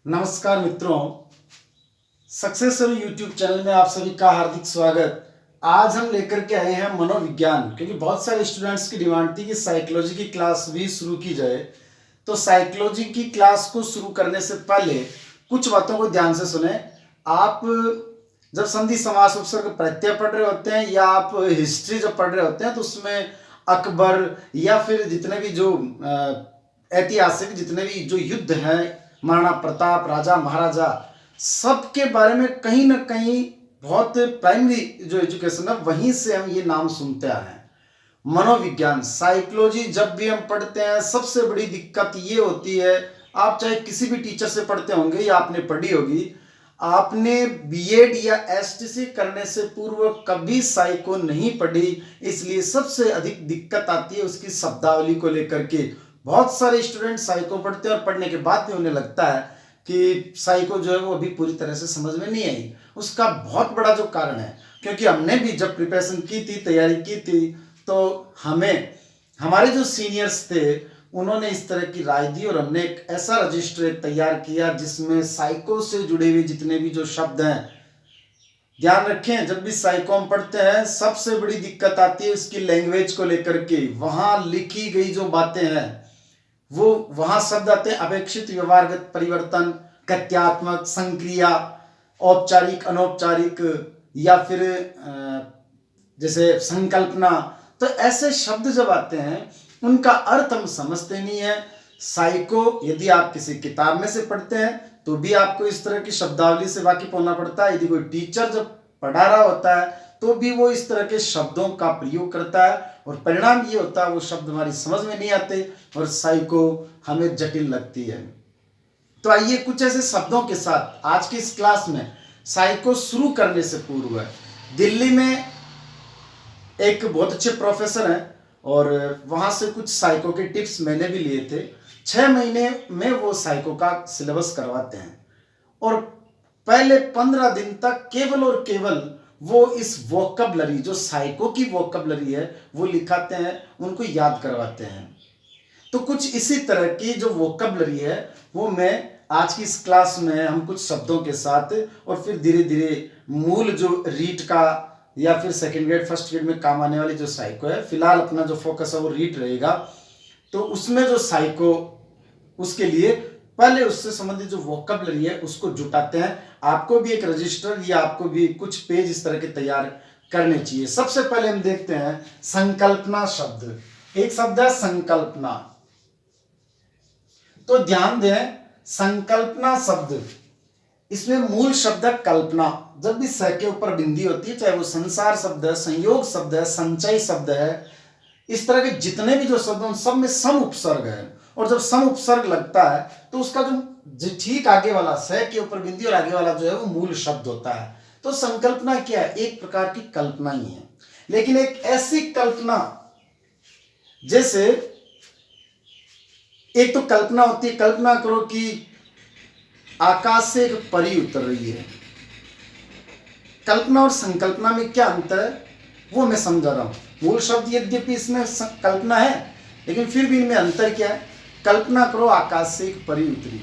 नमस्कार मित्रों, successful YouTube channel में आप सभी का हार्दिक स्वागत। आज हम लेकर के आए हैं मनोविज्ञान, क्योंकि बहुत सारे स्टूडेंट्स की डिमांड थी कि साइकोलॉजी की क्लास भी शुरू की जाए। तो साइकोलॉजी की क्लास को शुरू करने से पहले कुछ बातों को ध्यान से सुने। आप जब संधि समास उपसर्ग प्रत्यय पढ़ रहे होते हैं या आप हिस्ट्री जब पढ़ रहे होते हैं तो उसमें अकबर या फिर जितने भी जो ऐतिहासिक जितने भी जो युद्ध हैं, महाराणा प्रताप, राजा महाराजा, सबके बारे में कहीं ना कहीं बहुत प्राइमरी जो एजुकेशन है वहीं से हम ये नाम सुनते आ रहे हैं। मनोविज्ञान साइकोलॉजी जब भी हम पढ़ते हैं सबसे बड़ी दिक्कत ये होती है, आप चाहे किसी भी टीचर से पढ़ते होंगे या आपने पढ़ी होगी, आपने बीएड या एसटीसी करने से पूर्व कभी साइको नहीं पढ़ी, इसलिए सबसे अधिक दिक्कत आती है उसकी शब्दावली को लेकर के। बहुत सारे स्टूडेंट साइको पढ़ते हैं और पढ़ने के बाद में उन्हें लगता है कि साइको जो है वो अभी पूरी तरह से समझ में नहीं आई। उसका बहुत बड़ा जो कारण है, क्योंकि हमने भी जब प्रिपरेशन की थी, तैयारी की थी, तो हमें हमारे जो सीनियर्स थे उन्होंने इस तरह की राय दी और हमने एक ऐसा रजिस्टर तैयार किया जिसमें साइको से जुड़े हुए जितने भी जो शब्द हैं, ध्यान रखें जब भी साइको हम पढ़ते हैं सबसे बड़ी दिक्कत आती है उसकी लैंग्वेज को लेकर के। वहां लिखी गई जो बातें हैं वो वहां शब्द आते हैं अपेक्षित, व्यवहारगत परिवर्तन, गत्यात्मक, संक्रिया, औपचारिक, अनौपचारिक, या फिर जैसे संकल्पना। तो ऐसे शब्द जब आते हैं उनका अर्थ हम समझते नहीं है। साइको यदि आप किसी किताब में से पढ़ते हैं तो भी आपको इस तरह की शब्दावली से वाकिफ होना पड़ता है। यदि कोई टीचर जब पढ़ा रहा होता है तो भी वो इस तरह के शब्दों का प्रयोग करता है और परिणाम ये होता है वो शब्द हमारी समझ में नहीं आते और साइको हमें जटिल लगती है। तो आइए कुछ ऐसे शब्दों के साथ आज की इस क्लास में साइको शुरू करने से पूर्व दिल्ली में एक बहुत अच्छे प्रोफेसर हैं और वहां से कुछ साइको के टिप्स मैंने भी लिए थे। 6 महीने में वो साइको का सिलेबस करवाते हैं और पहले 15 दिन तक केवल और केवल वो इस वोकैबुलरी जो साइको की वोकैबुलरी है वो लिखाते हैं, उनको याद करवाते हैं। तो कुछ इसी तरह की जो वोकैबुलरी है वो मैं आज की इस क्लास में हम कुछ शब्दों के साथ और फिर धीरे धीरे मूल जो रीड का या फिर सेकंड ग्रेड फर्स्ट ग्रेड में काम आने वाली जो साइको है, फिलहाल अपना जो फोकस है वो रीड रहेगा। तो उसमें जो साइको उसके लिए पहले उससे संबंधित जो वोकैबुलरी है उसको जुटाते हैं। आपको भी एक रजिस्टर या आपको भी कुछ पेज इस तरह के तैयार करने चाहिए। सबसे पहले हम देखते हैं संकल्पना शब्द। एक शब्द है संकल्पना, तो ध्यान दें संकल्पना शब्द, इसमें मूल शब्द है कल्पना। जब भी स के ऊपर बिंदी होती है, चाहे वो संसार शब्द है, संयोग शब्द है, संचय शब्द है, इस तरह के जितने भी जो शब्द हैं सब में सम उपसर्ग है और जब सम उपसर्ग लगता है तो उसका जो ठीक आगे वाला स के ऊपर बिंदी और आगे वाला जो है वो मूल शब्द होता है। तो संकल्पना क्या है? एक प्रकार की कल्पना ही है, लेकिन एक ऐसी कल्पना जैसे एक तो कल्पना होती है, कल्पना करो कि आकाश से एक परी उतर रही है। कल्पना और संकल्पना में क्या अंतर है वो मैं समझा रहा हूं। मूल शब्द यद्यपि इसमें कल्पना है लेकिन फिर भी इनमें अंतर क्या है। कल्पना करो आकाश से एक परी उतरी,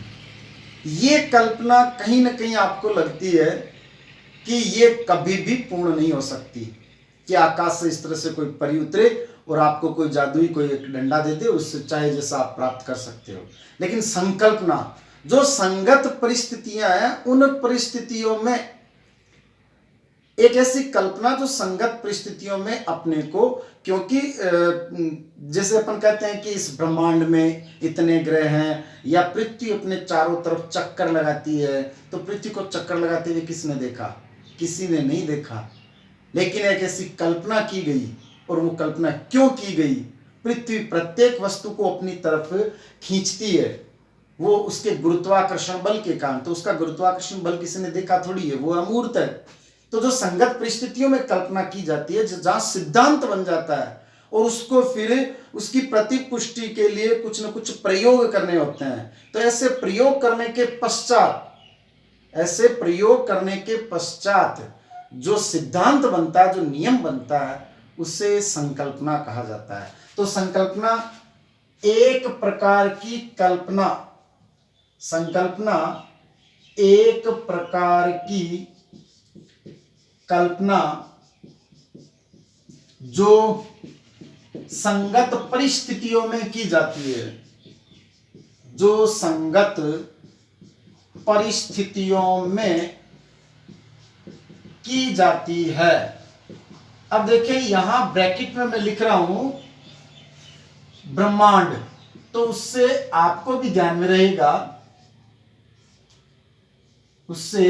ये कल्पना कहीं ना कहीं आपको लगती है कि ये कभी भी पूर्ण नहीं हो सकती कि आकाश से इस तरह से कोई परी उतरे और आपको कोई जादुई कोई एक डंडा दे दे, उससे चाहे जैसा आप प्राप्त कर सकते हो। लेकिन संकल्पना जो संगत परिस्थितियां हैं उन परिस्थितियों में एक ऐसी कल्पना जो संगत परिस्थितियों में अपने को, क्योंकि जैसे अपन कहते हैं कि इस ब्रह्मांड में इतने ग्रह हैं या पृथ्वी अपने चारों तरफ चक्कर लगाती है, तो पृथ्वी को चक्कर लगाते हुए किसने देखा? किसी ने नहीं देखा। लेकिन एक ऐसी कल्पना की गई और वो कल्पना क्यों की गई? पृथ्वी प्रत्येक वस्तु को अपनी तरफ खींचती है, वो उसके गुरुत्वाकर्षण बल के कारण। तो उसका गुरुत्वाकर्षण बल किसी ने देखा थोड़ी है, वो अमूर्त है। तो जो संगत परिस्थितियों में कल्पना की जाती है, जहां सिद्धांत बन जाता है और उसको फिर उसकी प्रतिपुष्टि के लिए कुछ न कुछ प्रयोग करने होते हैं, तो ऐसे प्रयोग करने के पश्चात जो सिद्धांत बनता है, जो नियम बनता है, उसे संकल्पना कहा जाता है। तो संकल्पना एक प्रकार की कल्पना, संकल्पना एक प्रकार की कल्पना जो संगत परिस्थितियों में की जाती है, जो संगत परिस्थितियों में की जाती है। अब देखिए यहां ब्रैकेट में मैं लिख रहा हूं ब्रह्मांड, तो उससे आपको भी ध्यान में रहेगा, उससे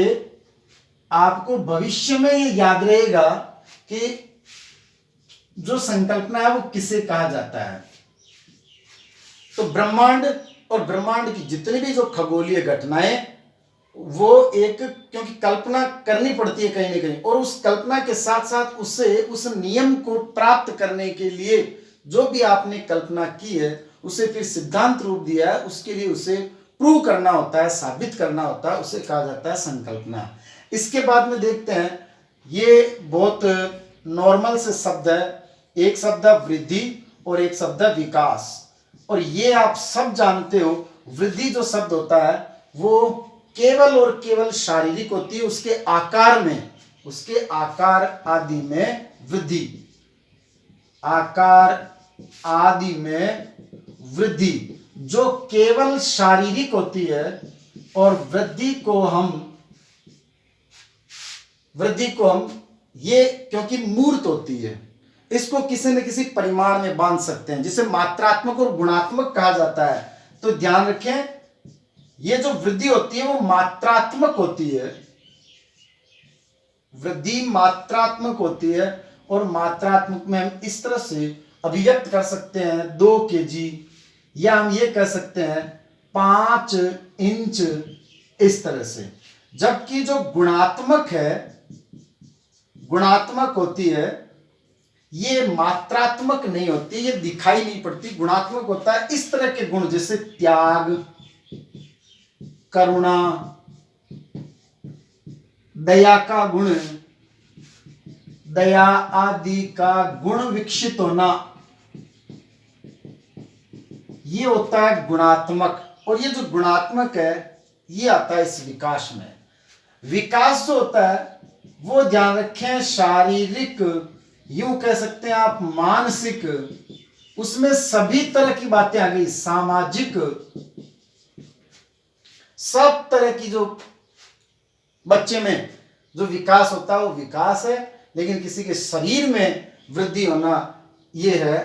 आपको भविष्य में ये याद रहेगा कि जो संकल्पना है वो किसे कहा जाता है। तो ब्रह्मांड और ब्रह्मांड की जितनी भी जो खगोलीय घटनाएं, वो एक, क्योंकि कल्पना करनी पड़ती है कहीं ना कहीं, और उस कल्पना के साथ साथ उससे उस नियम को प्राप्त करने के लिए जो भी आपने कल्पना की है उसे फिर सिद्धांत रूप दिया है, उसके लिए उसे प्रूव करना होता है, साबित करना होता है, उसे कहा जाता है संकल्पना। इसके बाद में देखते हैं, ये बहुत नॉर्मल से शब्द है, एक शब्द है वृद्धि और एक शब्द है विकास। और ये आप सब जानते हो, वृद्धि जो शब्द होता है वो केवल और केवल शारीरिक होती है, उसके आकार में, उसके आकार आदि में वृद्धि, आकार आदि में वृद्धि जो केवल शारीरिक होती है। और वृद्धि को हम ये क्योंकि मूर्त होती है, इसको किसी न किसी परिमाण में बांध सकते हैं, जिसे मात्रात्मक और गुणात्मक कहा जाता है। तो ध्यान रखें, ये जो वृद्धि होती है वो मात्रात्मक होती है, वृद्धि मात्रात्मक होती है। और मात्रात्मक में हम इस तरह से अभिव्यक्त कर सकते हैं 2 kg, या हम ये कह सकते हैं 5 इंच, इस तरह से। जबकि जो गुणात्मक है, गुणात्मक होती है, ये मात्रात्मक नहीं होती, ये दिखाई नहीं पड़ती। गुणात्मक होता है इस तरह के गुण, जैसे त्याग, करुणा, दया का गुण, दया आदि का गुण विकसित होना, ये होता है गुणात्मक। और ये जो गुणात्मक है ये आता है इस विकास में। विकास जो होता है वो ध्यान रखें शारीरिक, यूं कह सकते हैं आप मानसिक, उसमें सभी तरह की बातें आ गई, सामाजिक, सब तरह की जो बच्चे में जो विकास होता है वो विकास है। लेकिन किसी के शरीर में वृद्धि होना ये है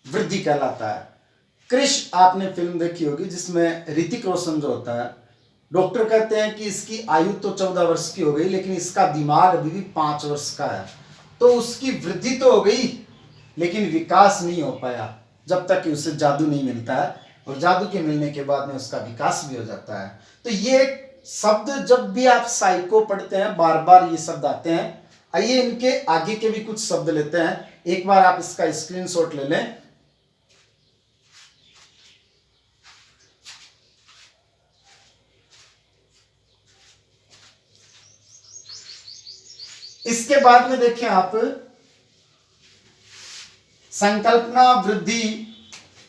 वृद्धि कहलाता है। क्रिश आपने फिल्म देखी होगी जिसमें ऋतिक रोशन जो होता है, डॉक्टर कहते हैं कि इसकी आयु तो 14 वर्ष की हो गई लेकिन इसका दिमाग अभी भी 5 वर्ष का है। तो उसकी वृद्धि तो हो गई लेकिन विकास नहीं हो पाया जब तक कि उसे जादू नहीं मिलता है, और जादू के मिलने के बाद में उसका विकास भी हो जाता है। तो ये शब्द जब भी आप साइको पढ़ते हैं बार बार ये शब्द आते हैं। आइए इनके आगे के भी कुछ शब्द लेते हैं, एक बार आप इसका स्क्रीनशॉट ले लें। इसके बाद में देखिए आप, संकल्पना, वृद्धि,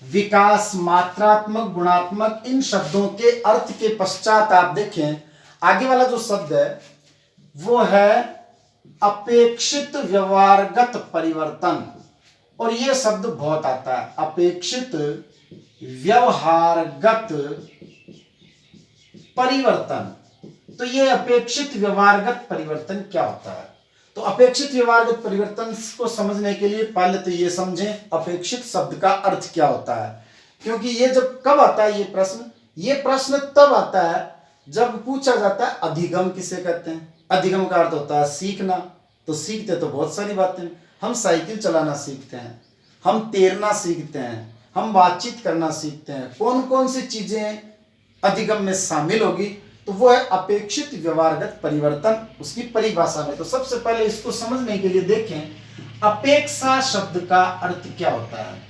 विकास, मात्रात्मक, गुणात्मक, इन शब्दों के अर्थ के पश्चात आप देखें आगे वाला जो शब्द है वो है अपेक्षित व्यवहारगत परिवर्तन। और ये शब्द बहुत आता है, अपेक्षित व्यवहारगत परिवर्तन। तो ये अपेक्षित व्यवहारगत परिवर्तन क्या होता है? तो अपेक्षित व्यवहारगत परिवर्तन को समझने के लिए पहले तो ये समझें अपेक्षित शब्द का अर्थ क्या होता है। क्योंकि ये जब कब आता है ये प्रश्न तब आता है जब पूछा जाता है अधिगम किसे कहते हैं। अधिगम का अर्थ होता है सीखना। तो सीखते तो बहुत सारी बातें, हम साइकिल चलाना सीखते हैं, हम तैरना सीखते हैं, हम बातचीत करना सीखते हैं। कौन कौन सी चीजें अधिगम में शामिल होगी? तो वो है अपेक्षित व्यवहारगत परिवर्तन, उसकी परिभाषा में। तो सबसे पहले इसको समझने के लिए देखें अपेक्षा शब्द का अर्थ क्या होता है।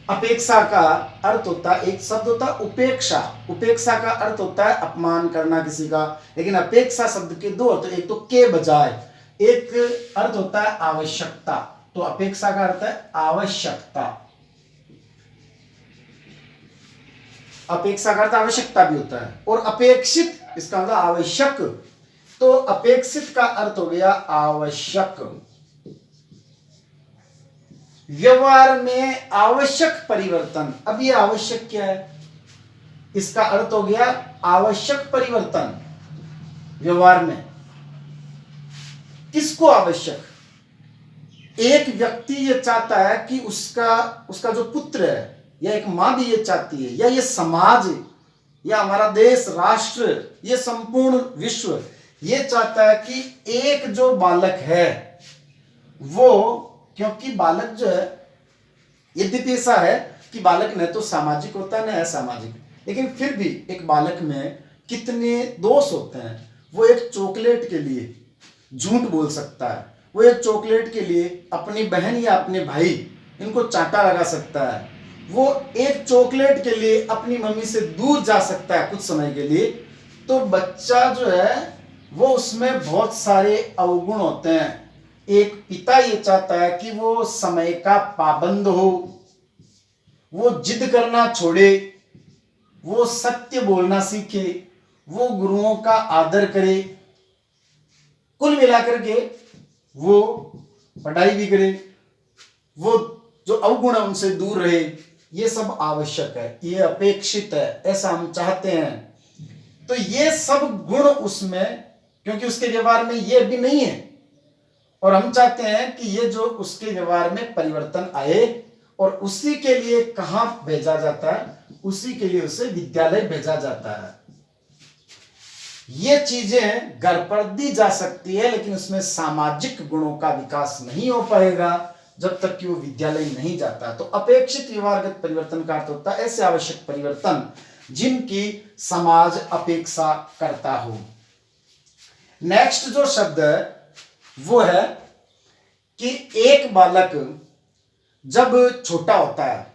अपेक्षा का अर्थ होता है, एक शब्द होता है उपेक्षा। उपेक्षा का अर्थ होता है अपमान करना किसी का। लेकिन अपेक्षा शब्द के दो अर्थ, एक तो के बजाय, एक अर्थ होता है आवश्यकता। तो अपेक्षा का अर्थ है आवश्यकता। अपेक्षा का अर्थ आवश्यकता भी होता है, और अपेक्षित इसका मतलब आवश्यक। तो अपेक्षित का अर्थ हो गया आवश्यक। व्यवहार में आवश्यक परिवर्तन। अब ये आवश्यक क्या है? इसका अर्थ हो गया आवश्यक परिवर्तन व्यवहार में। किसको आवश्यक? एक व्यक्ति ये चाहता है कि उसका जो पुत्र है, या एक मां भी ये चाहती है, या ये समाज, या हमारा देश, राष्ट्र, ये संपूर्ण विश्व ये चाहता है कि एक जो बालक है वो, क्योंकि बालक जो है, यद्यपि ऐसा है कि बालक न तो सामाजिक होता है न असामाजिक, लेकिन फिर भी एक बालक में कितने दोष होते हैं। वो एक चॉकलेट के लिए झूठ बोल सकता है, वो एक चॉकलेट के लिए अपनी बहन या अपने भाई इनको चांटा लगा सकता है, वो एक चॉकलेट के लिए अपनी मम्मी से दूर जा सकता है कुछ समय के लिए। तो बच्चा जो है वो उसमें बहुत सारे अवगुण होते हैं। एक पिता ये चाहता है कि वो समय का पाबंद हो, वो जिद करना छोड़े, वो सत्य बोलना सीखे, वो गुरुओं का आदर करे, कुल मिलाकर के वो पढ़ाई भी करे, वो जो अवगुण है उनसे दूर रहे। ये सब आवश्यक है, ये अपेक्षित है, ऐसा हम चाहते हैं। तो ये सब गुण उसमें, क्योंकि उसके व्यवहार में ये भी नहीं है, और हम चाहते हैं कि ये जो उसके व्यवहार में परिवर्तन आए, और उसी के लिए कहां भेजा जाता है? उसी के लिए उसे विद्यालय भेजा जाता है। ये चीजें घर पर दी जा सकती है, लेकिन उसमें सामाजिक गुणों का विकास नहीं हो पाएगा जब तक कि वो विद्यालय नहीं जाता। तो अपेक्षित व्यवहारगत परिवर्तन का अर्थ होता है ऐसे आवश्यक परिवर्तन जिनकी समाज अपेक्षा करता हो। नेक्स्ट जो शब्द है वो है कि एक बालक जब छोटा होता है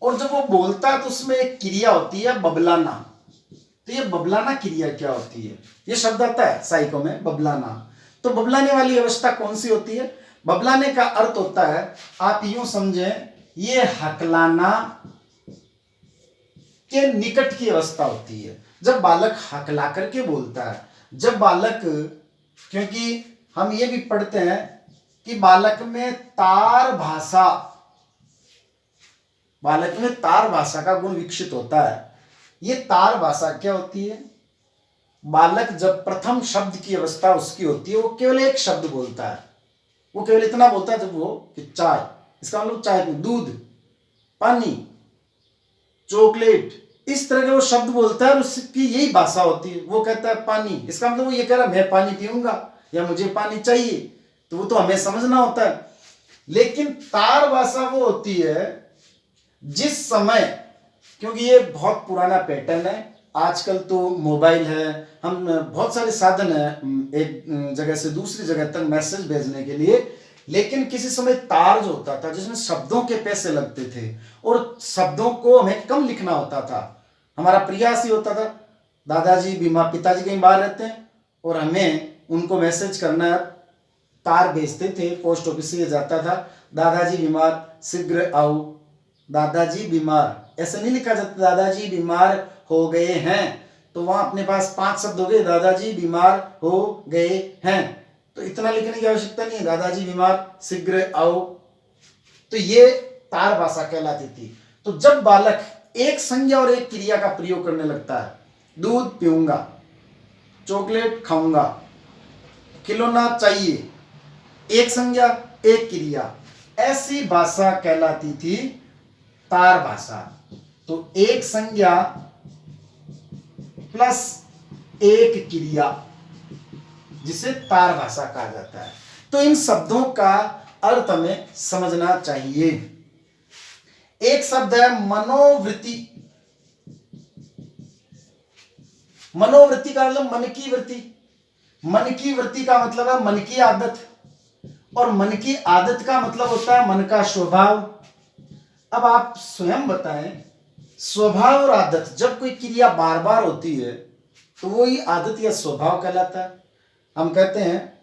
और जब वो बोलता है तो उसमें एक क्रिया होती है बबलाना। तो ये बबलाना क्रिया क्या होती है? ये शब्द आता है साइको में, बबलाना। तो बबलाने वाली अवस्था कौन सी होती है? बबलाने का अर्थ होता है, आप यूं समझें, ये हकलाना के निकट की अवस्था होती है जब बालक हकला करके बोलता है। जब बालक, क्योंकि हम ये भी पढ़ते हैं कि बालक में तार भाषा का गुण विकसित होता है। ये तार भाषा क्या होती है? बालक जब प्रथम शब्द की अवस्था उसकी होती है, वो केवल एक शब्द बोलता है। वो केवल इतना बोलता है जब वो कि चाय, इसका मतलब चाय में दूध, पानी, चॉकलेट, इस तरह के वो शब्द बोलता है और उसकी यही भाषा होती है। वो कहता है पानी, इसका मतलब वो ये कह रहा है मैं पानी पीऊंगा या मुझे पानी चाहिए, तो वो तो हमें समझना होता है। लेकिन तार भाषा वो होती है जिस समय, क्योंकि ये बहुत पुराना पैटर्न है, आजकल तो मोबाइल है, हम बहुत सारे साधन है एक जगह से दूसरी जगह तक मैसेज भेजने के लिए, लेकिन किसी समय तार जो होता था जिसमें शब्दों के पैसे लगते थे और शब्दों को हमें कम लिखना होता था। हमारा प्रयास ही होता था, दादाजी बीमार, पिताजी कहीं बाहर रहते हैं और हमें उनको मैसेज करना है, तार भेजते थे, पोस्ट ऑफिस से जाता था, दादाजी बीमार शीघ्र आओ, दादाजी बीमार, ऐसा नहीं लिखा जाता दादाजी बीमार हो गए हैं। तो वहां अपने पास 5 शब्द हो गए, दादाजी बीमार हो गए हैं, तो इतना लिखने की आवश्यकता नहीं है, दादाजी बीमार शीघ्र आओ। तो ये तार भाषा कहलाती थी। तो जब बालक एक संज्ञा और एक क्रिया का प्रयोग करने लगता है, दूध पीऊंगा, चॉकलेट खाऊंगा, खिलौना चाहिए, एक संज्ञा एक क्रिया, ऐसी भाषा कहलाती थी तार भाषा। तो एक संज्ञा प्लस एक क्रिया, जिसे तार भाषा कहा जाता है। तो इन शब्दों का अर्थ हमें समझना चाहिए। एक शब्द है मनोवृत्ति। मनोवृत्ति का मतलब मन की वृत्ति। मन की वृत्ति का मतलब है मन की आदत, और मन की आदत का मतलब होता है मन का स्वभाव। अब आप स्वयं बताएं, स्वभाव और आदत, जब कोई क्रिया बार बार होती है तो वो ही आदत या स्वभाव कहलाता है, हम कहते हैं।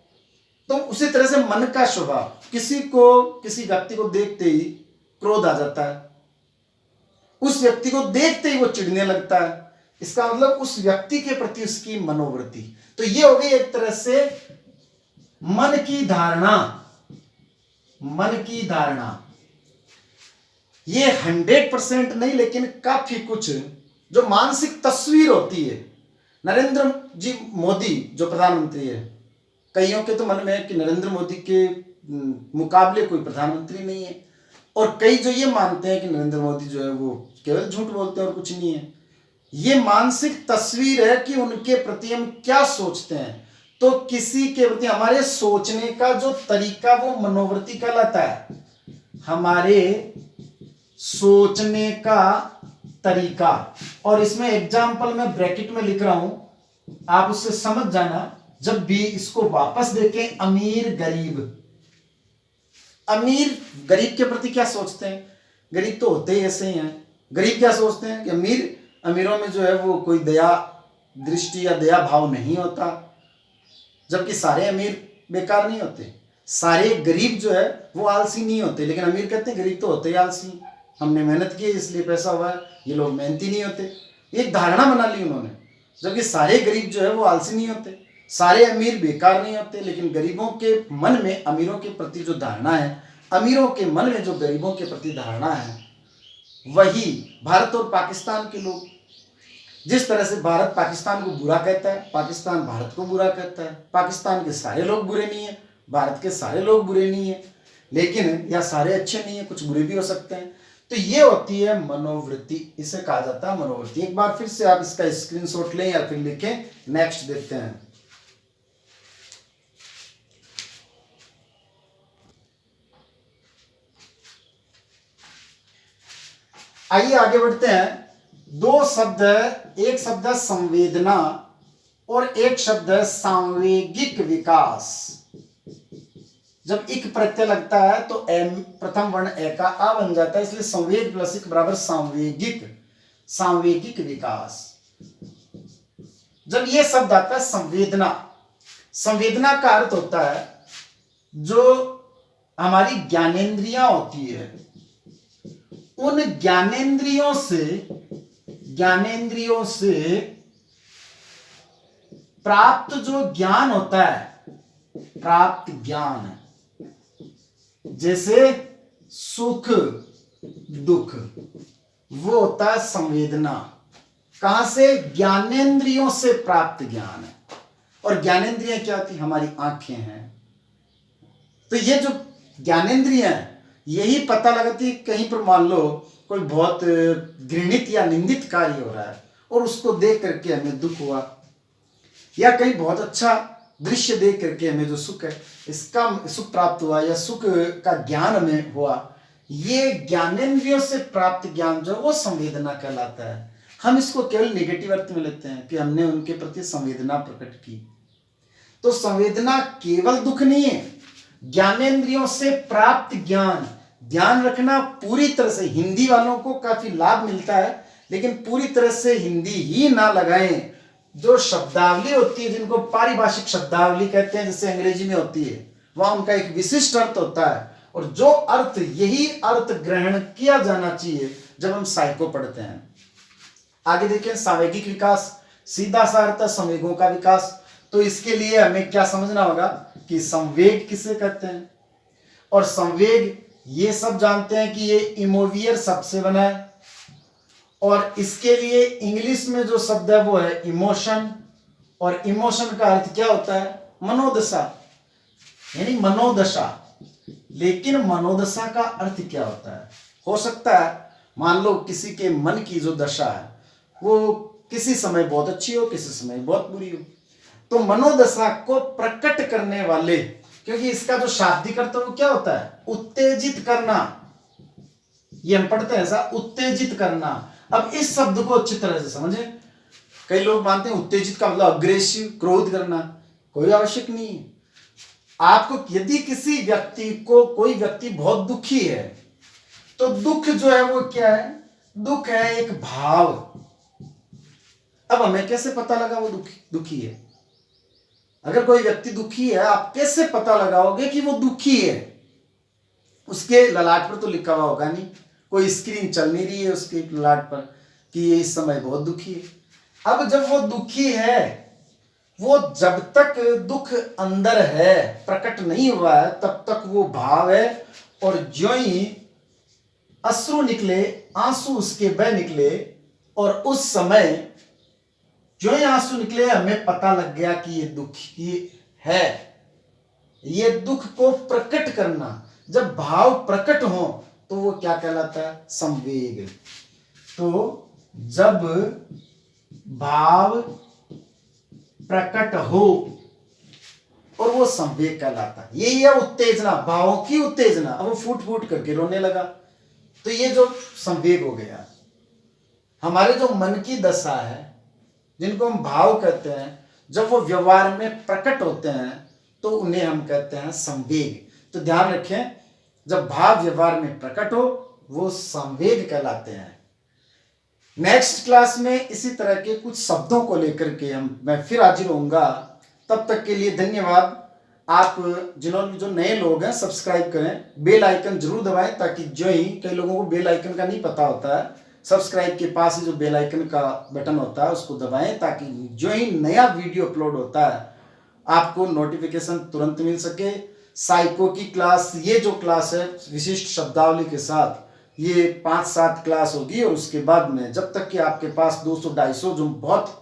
तो उसी तरह से मन का स्वभाव, किसी व्यक्ति को देखते ही क्रोध आ जाता है, उस व्यक्ति को देखते ही वो चिढ़ने लगता है। इसका मतलब उस व्यक्ति के प्रति उसकी मनोवृत्ति। तो ये हो गई एक तरह से मन की धारणा। मन की धारणा ये 100% नहीं, लेकिन काफी कुछ जो मानसिक तस्वीर होती है। नरेंद्र जी मोदी जो प्रधानमंत्री है, कईयों के तो मन में है कि नरेंद्र मोदी के मुकाबले कोई प्रधानमंत्री नहीं है, और कई जो ये मानते हैं कि नरेंद्र मोदी जो है वो केवल झूठ बोलते हैं और कुछ नहीं है। ये मानसिक तस्वीर है कि उनके प्रति हम क्या सोचते हैं। तो किसी के प्रति हमारे सोचने का जो तरीका वो मनोवृत्ति कहलाता है। हमारे सोचने का तरीका, और इसमें एग्जाम्पल मैं ब्रैकेट में लिख रहा हूं, आप उससे समझ जाना जब भी इसको वापस देखें। अमीर गरीब, अमीर गरीब के प्रति क्या सोचते हैं? गरीब तो होते ही ऐसे ही हैं। गरीब क्या सोचते हैं कि अमीरों में जो है वो कोई दया दृष्टि या दया भाव नहीं होता, जबकि सारे अमीर बेकार नहीं होते, सारे गरीब जो है वो आलसी नहीं होते। लेकिन अमीर कहते हैं गरीब तो होते ही आलसी, हमने मेहनत की इसलिए पैसा हुआ है, ये लोग मेहनती नहीं होते। एक धारणा बना ली उन्होंने, जबकि सारे गरीब जो है वो आलसी नहीं होते, सारे अमीर बेकार नहीं होते। लेकिन गरीबों के मन में अमीरों के प्रति जो धारणा है, अमीरों के मन में जो गरीबों के प्रति धारणा है, वही भारत और पाकिस्तान के लोग, जिस तरह से भारत पाकिस्तान को बुरा कहता है, पाकिस्तान भारत को बुरा कहता है। पाकिस्तान के सारे लोग बुरे नहीं है, भारत के सारे लोग बुरे नहीं है, लेकिन या सारे अच्छे नहीं है, कुछ बुरे भी हो सकते हैं। तो ये होती है मनोवृत्ति, इसे कहा जाता है मनोवृत्ति। एक बार फिर से आप इसका स्क्रीनशॉट लें या फिर लिखें। नेक्स्ट देखते हैं। आइए आगे बढ़ते हैं। दो शब्द है, एक शब्द है संवेदना और एक शब्द है सांवेगिक विकास। जब इक प्रत्यय लगता है तो प्रथम वर्ण ए का आ बन जाता है, इसलिए संवेग प्लस इक बराबर सांवेगिक, सांवेगिक विकास। जब ये शब्द आता है संवेदना, संवेदना का अर्थ होता है जो हमारी ज्ञानेंद्रियां होती है, उन ज्ञानेंद्रियों से प्राप्त जो ज्ञान होता है, प्राप्त ज्ञान, जैसे सुख दुख, वो होता है संवेदना। कहां से? ज्ञानेंद्रियों से प्राप्त ज्ञान है। और ज्ञानेंद्रियां क्या होती? हमारी आंखें हैं। तो ये जो ज्ञानेंद्रियां हैं, यही पता लगाती, कहीं पर मान लो कोई बहुत घृणित या निंदित कार्य हो रहा है और उसको देख करके हमें दुख हुआ, या कहीं बहुत अच्छा दृश्य देख करके हमें जो सुख है, इसका सुख प्राप्त हुआ, या सुख का ज्ञान हमें हुआ, ये ज्ञानेंद्रियों से प्राप्त ज्ञान जो वो संवेदना कहलाता है। हम इसको केवल नेगेटिव अर्थ में लेते हैं कि हमने उनके प्रति संवेदना प्रकट की। तो संवेदना केवल दुख नहीं है, ज्ञानेंद्रियों से प्राप्त ज्ञान। ध्यान रखना, पूरी तरह से हिंदी वालों को काफी लाभ मिलता है, लेकिन पूरी तरह से हिंदी ही ना लगाएं। जो शब्दावली होती है, जिनको पारिभाषिक शब्दावली कहते हैं, जैसे अंग्रेजी में होती है, वह उनका एक विशिष्ट अर्थ होता है, और जो अर्थ, यही अर्थ ग्रहण किया जाना चाहिए जब हम साहित्य को पढ़ते हैं। आगे देखिए, सांवेगिक विकास, सीधा सा अर्थ है संवेगों का विकास। तो इसके लिए हमें क्या समझना होगा कि संवेग किसे कहते हैं, और संवेग ये सब जानते हैं कि ये इमोवियर शब्द से बना है, और इसके लिए इंग्लिश में जो शब्द है वो है इमोशन, और इमोशन का अर्थ क्या होता है? मनोदशा, यानी मनोदशा। लेकिन मनोदशा का अर्थ क्या होता है? हो सकता है मान लो किसी के मन की जो दशा है वो किसी समय बहुत अच्छी हो, किसी समय बहुत बुरी हो। तो मनोदशा को प्रकट करने वाले, क्योंकि इसका जो शाब्दिक अर्थ है वो क्या होता है? उत्तेजित करना। ये हम पढ़ते हैं ऐसा, उत्तेजित करना। अब इस शब्द को अच्छी तरह से समझें। कई लोग मानते हैं उत्तेजित का मतलब अग्रेसिव, क्रोध करना। कोई आवश्यक नहीं है। आपको यदि किसी व्यक्ति को, कोई व्यक्ति बहुत दुखी है, तो दुख जो है वो क्या है? दुख है एक भाव। अब हमें कैसे पता लगा वो दुखी है? अगर कोई व्यक्ति दुखी है, आप कैसे पता लगाओगे कि वो दुखी है? उसके ललाट पर तो लिखा हुआ होगा नहीं, कोई स्क्रीन चल नहीं रही है उसके ललाट पर कि ये इस समय बहुत दुखी है। अब जब वो दुखी है, वो जब तक दुख अंदर है, प्रकट नहीं हुआ है, तब तक वो भाव है। और ज्यों ही अश्रु निकले, आंसू उसके बह निकले, और उस समय ज्यों ही आंसू निकले हमें पता लग गया कि ये दुखी है। ये दुख को प्रकट करना, जब भाव प्रकट हो तो वो क्या कहलाता है? संवेग। तो जब भाव प्रकट हो और वो संवेग कहलाता है। यही है उत्तेजना, भावों की उत्तेजना। अब वो फूट फूट करके रोने लगा, तो ये जो संवेग हो गया। हमारे जो मन की दशा है, जिनको हम भाव कहते हैं, जब वो व्यवहार में प्रकट होते हैं तो उन्हें हम कहते हैं संवेग। तो ध्यान रखें, जब भाव व्यवहार में प्रकट हो वो संवेग कहलाते हैं। नेक्स्ट क्लास में इसी तरह के कुछ शब्दों को लेकर के मैं फिर हाजिर होऊंगा। तब तक के लिए धन्यवाद। आप जो नए लोग हैं सब्सक्राइब करें, बेल आइकन जरूर दबाएं, ताकि जो ही कई लोगों को बेल आइकन का नहीं पता होता है, सब्सक्राइब के पास ही जो बेल आइकन का बटन होता है उसको दबाएं, ताकि जो ही नया वीडियो अपलोड होता है आपको नोटिफिकेशन तुरंत मिल सके। साइको की क्लास, ये जो क्लास है विशिष्ट शब्दावली के साथ, ये 5-7 क्लास होगी। और उसके बाद में जब तक कि आपके पास 200-250 जो बहुत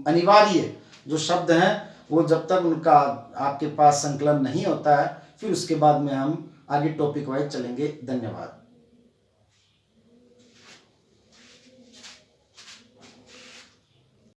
अनिवार्य जो शब्द हैं, वो जब तक उनका आपके पास संकलन नहीं होता है, फिर उसके बाद में हम आगे टॉपिक वाइज चलेंगे। धन्यवाद।